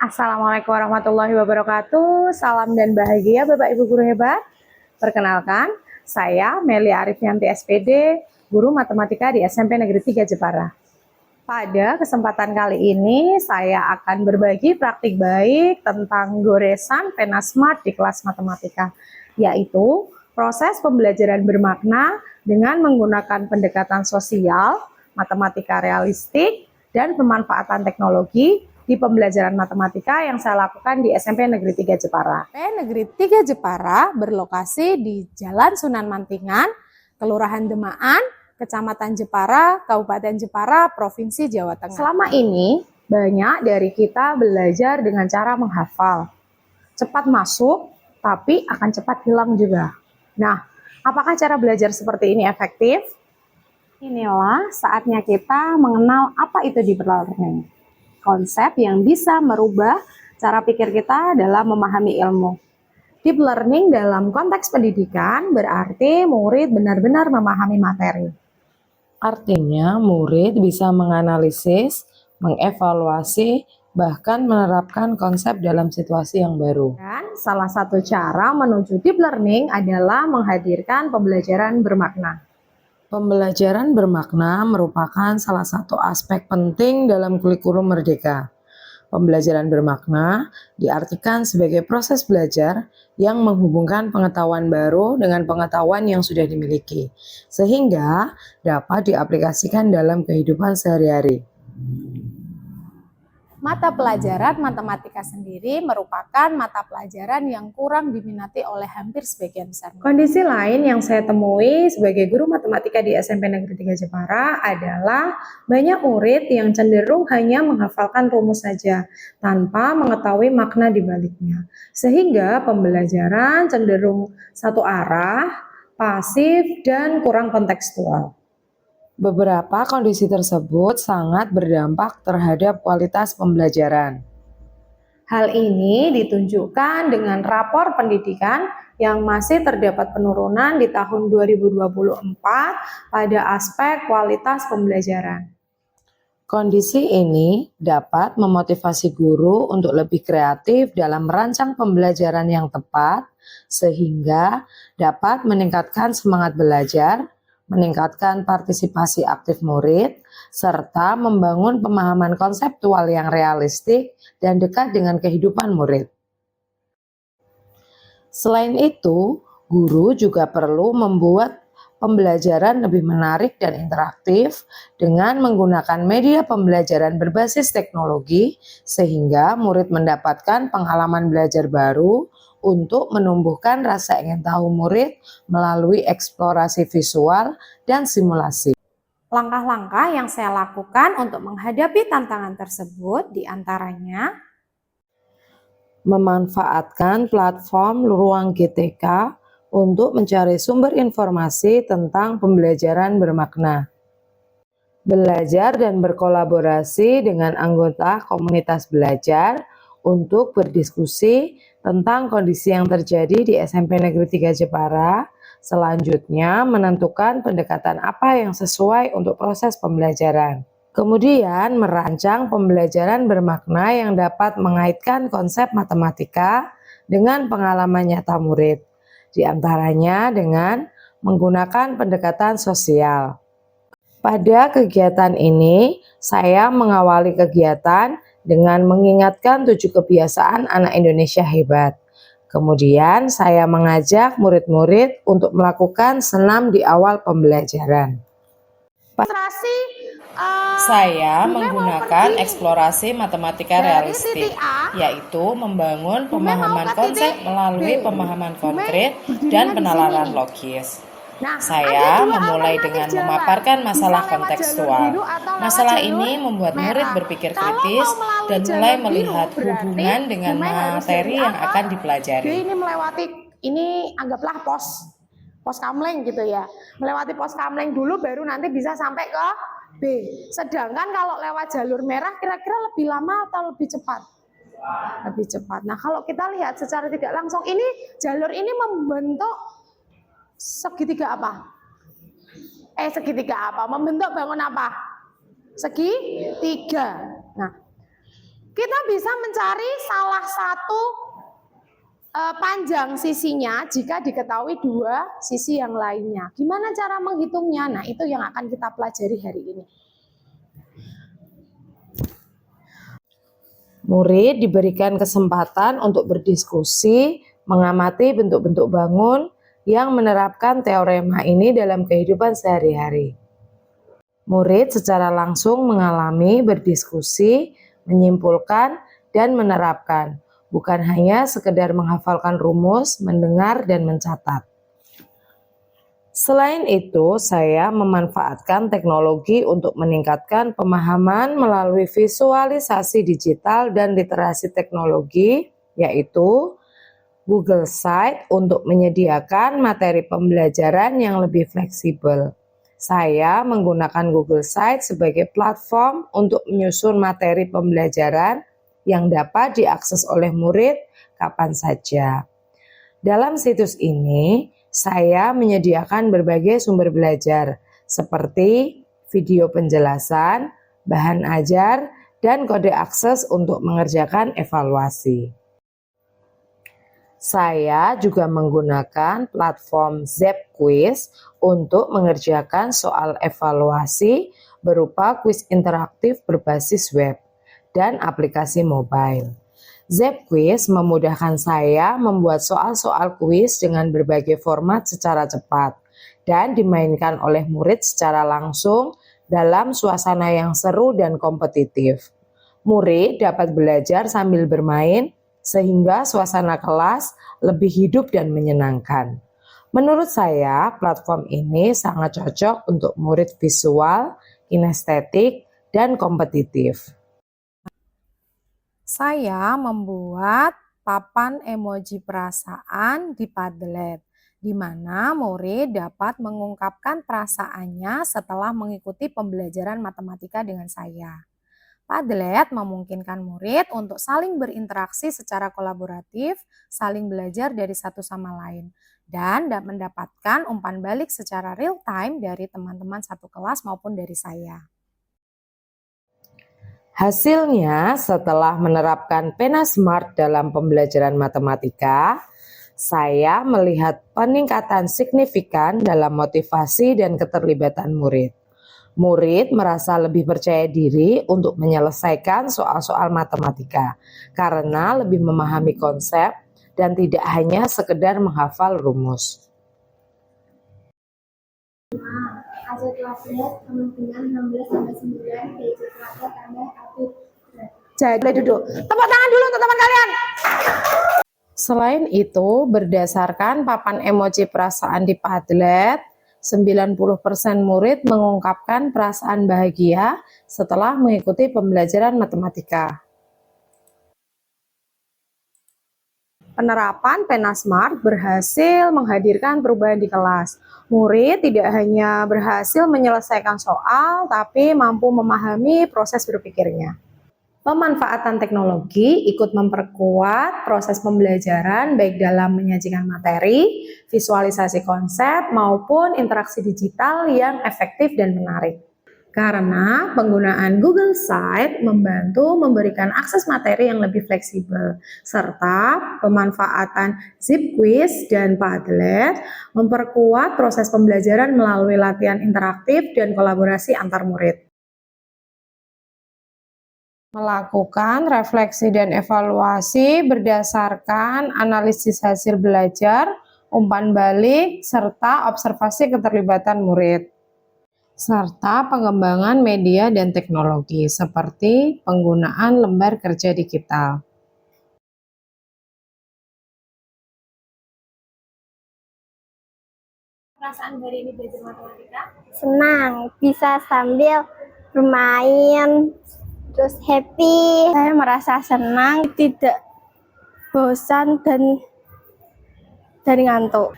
Assalamualaikum warahmatullahi wabarakatuh. Salam dan bahagia Bapak Ibu guru hebat. Perkenalkan, saya Meli Arifyanti SPD, guru matematika di SMP Negeri 3 Jepara. Pada kesempatan kali ini saya akan berbagi praktik baik tentang goresan pena smart di kelas matematika, yaitu proses pembelajaran bermakna dengan menggunakan pendekatan sosial, matematika realistik, dan pemanfaatan teknologi di pembelajaran matematika yang saya lakukan di SMP Negeri 3 Jepara. SMP Negeri 3 Jepara berlokasi di Jalan Sunan Mantingan, Kelurahan Demaan, Kecamatan Jepara, Kabupaten Jepara, Provinsi Jawa Tengah. Selama ini, banyak dari kita belajar dengan cara menghafal. Cepat masuk, tapi akan cepat hilang juga. Nah, apakah cara belajar seperti ini efektif? Inilah saatnya kita mengenal apa itu deep learning. Konsep yang bisa merubah cara pikir kita dalam memahami ilmu. Deep learning dalam konteks pendidikan berarti murid benar-benar memahami materi. Artinya, murid bisa menganalisis, mengevaluasi, bahkan menerapkan konsep dalam situasi yang baru. Dan salah satu cara menuju deep learning adalah menghadirkan pembelajaran bermakna. Pembelajaran bermakna merupakan salah satu aspek penting dalam kurikulum Merdeka. Pembelajaran bermakna diartikan sebagai proses belajar yang menghubungkan pengetahuan baru dengan pengetahuan yang sudah dimiliki, sehingga dapat diaplikasikan dalam kehidupan sehari-hari. Mata pelajaran matematika sendiri merupakan mata pelajaran yang kurang diminati oleh hampir sebagian besar. Kondisi lain yang saya temui sebagai guru matematika di SMP Negeri 3 Jepara adalah banyak murid yang cenderung hanya menghafalkan rumus saja tanpa mengetahui makna di baliknya. Sehingga pembelajaran cenderung satu arah, pasif, dan kurang kontekstual. Beberapa kondisi tersebut sangat berdampak terhadap kualitas pembelajaran. Hal ini ditunjukkan dengan rapor pendidikan yang masih terdapat penurunan di tahun 2024 pada aspek kualitas pembelajaran. Kondisi ini dapat memotivasi guru untuk lebih kreatif dalam merancang pembelajaran yang tepat, sehingga dapat meningkatkan semangat belajar, meningkatkan partisipasi aktif murid, serta membangun pemahaman konseptual yang realistik dan dekat dengan kehidupan murid. Selain itu, guru juga perlu membuat pembelajaran lebih menarik dan interaktif dengan menggunakan media pembelajaran berbasis teknologi, sehingga murid mendapatkan pengalaman belajar baru untuk menumbuhkan rasa ingin tahu murid melalui eksplorasi visual dan simulasi. Langkah-langkah yang saya lakukan untuk menghadapi tantangan tersebut diantaranya memanfaatkan platform Ruang GTK untuk mencari sumber informasi tentang pembelajaran bermakna. Belajar dan berkolaborasi dengan anggota komunitas belajar untuk berdiskusi tentang kondisi yang terjadi di SMP Negeri 3 Jepara. Selanjutnya, menentukan pendekatan apa yang sesuai untuk proses pembelajaran. Kemudian, merancang pembelajaran bermakna yang dapat mengaitkan konsep matematika dengan pengalaman nyata murid, di antaranya dengan menggunakan pendekatan sosial. Pada kegiatan ini, saya mengawali kegiatan dengan mengingatkan 7 kebiasaan anak Indonesia hebat. Kemudian saya mengajak murid-murid untuk melakukan senam di awal pembelajaran. Saya menggunakan eksplorasi matematika realistik, yaitu membangun pemahaman konsep melalui pemahaman konkret dan penalaran logis. Saya memulai dengan memaparkan masalah kontekstual. Masalah ini membuat murid berpikir kritis dan mulai melihat hubungan dengan materi yang akan dipelajari. Ini anggaplah pos kamleng gitu ya. Melewati pos kamleng dulu baru nanti bisa sampai ke B. Sedangkan kalau lewat jalur merah kira-kira lebih lama atau lebih cepat? Lebih cepat. Nah, kalau kita lihat secara tidak langsung ini jalur ini membentuk segitiga apa? Segitiga apa? Membentuk bangun apa? Segitiga. Nah, Kita bisa mencari salah satu panjang sisinya jika diketahui dua sisi yang lainnya. Gimana cara menghitungnya? Nah, itu yang akan kita pelajari hari ini. Murid diberikan kesempatan untuk berdiskusi, mengamati bentuk-bentuk bangun yang menerapkan teorema ini dalam kehidupan sehari-hari. Murid secara langsung mengalami, berdiskusi, menyimpulkan, dan menerapkan, bukan hanya sekedar menghafalkan rumus, mendengar, dan mencatat. Selain itu, saya memanfaatkan teknologi untuk meningkatkan pemahaman melalui visualisasi digital dan literasi teknologi, yaitu Google Site untuk menyediakan materi pembelajaran yang lebih fleksibel. Saya menggunakan Google Site sebagai platform untuk menyusun materi pembelajaran yang dapat diakses oleh murid kapan saja. Dalam situs ini, saya menyediakan berbagai sumber belajar seperti video penjelasan, bahan ajar, dan kode akses untuk mengerjakan evaluasi. Saya juga menggunakan platform ZepQuiz untuk mengerjakan soal evaluasi berupa kuis interaktif berbasis web dan aplikasi mobile. ZepQuiz memudahkan saya membuat soal-soal kuis dengan berbagai format secara cepat dan dimainkan oleh murid secara langsung dalam suasana yang seru dan kompetitif. Murid dapat belajar sambil bermain sehingga suasana kelas lebih hidup dan menyenangkan. Menurut saya, platform ini sangat cocok untuk murid visual, kinestetik, dan kompetitif. Saya membuat papan emoji perasaan di Padlet, di mana murid dapat mengungkapkan perasaannya setelah mengikuti pembelajaran matematika dengan saya. Padlet memungkinkan murid untuk saling berinteraksi secara kolaboratif, saling belajar dari satu sama lain, dan mendapatkan umpan balik secara real time dari teman-teman satu kelas maupun dari saya. Hasilnya, setelah menerapkan pena smart dalam pembelajaran matematika, saya melihat peningkatan signifikan dalam motivasi dan keterlibatan murid. Murid merasa lebih percaya diri untuk menyelesaikan soal-soal matematika karena lebih memahami konsep dan tidak hanya sekedar menghafal rumus. AC 12 sama dengan 16 tambah 9 DC 12 tambah 1. Jadi duduk. Tepuk tangan dulu untuk teman kalian. Selain itu, berdasarkan papan emoji perasaan di Padlet, 90% murid mengungkapkan perasaan bahagia setelah mengikuti pembelajaran matematika. Penerapan pena smart berhasil menghadirkan perubahan di kelas. Murid tidak hanya berhasil menyelesaikan soal, tapi mampu memahami proses berpikirnya. Pemanfaatan teknologi ikut memperkuat proses pembelajaran baik dalam menyajikan materi, visualisasi konsep, maupun interaksi digital yang efektif dan menarik. Karena penggunaan Google Site membantu memberikan akses materi yang lebih fleksibel, serta pemanfaatan ZepQuiz dan Padlet memperkuat proses pembelajaran melalui latihan interaktif dan kolaborasi antar murid. Melakukan refleksi dan evaluasi berdasarkan analisis hasil belajar, umpan balik, serta observasi keterlibatan murid. Serta pengembangan media dan teknologi seperti penggunaan lembar kerja digital. Perasaan hari ini belajar matematika? Senang, bisa sambil bermain, terus happy. Saya merasa senang, tidak bosan dan ngantuk.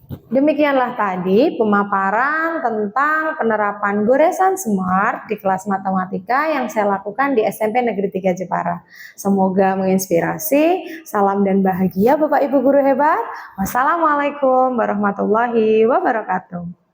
Demikianlah tadi pemaparan tentang penerapan goresan smart di kelas matematika yang saya lakukan di SMP Negeri 3 Jepara. Semoga menginspirasi. Salam dan bahagia Bapak Ibu guru hebat. Wassalamualaikum warahmatullahi wabarakatuh.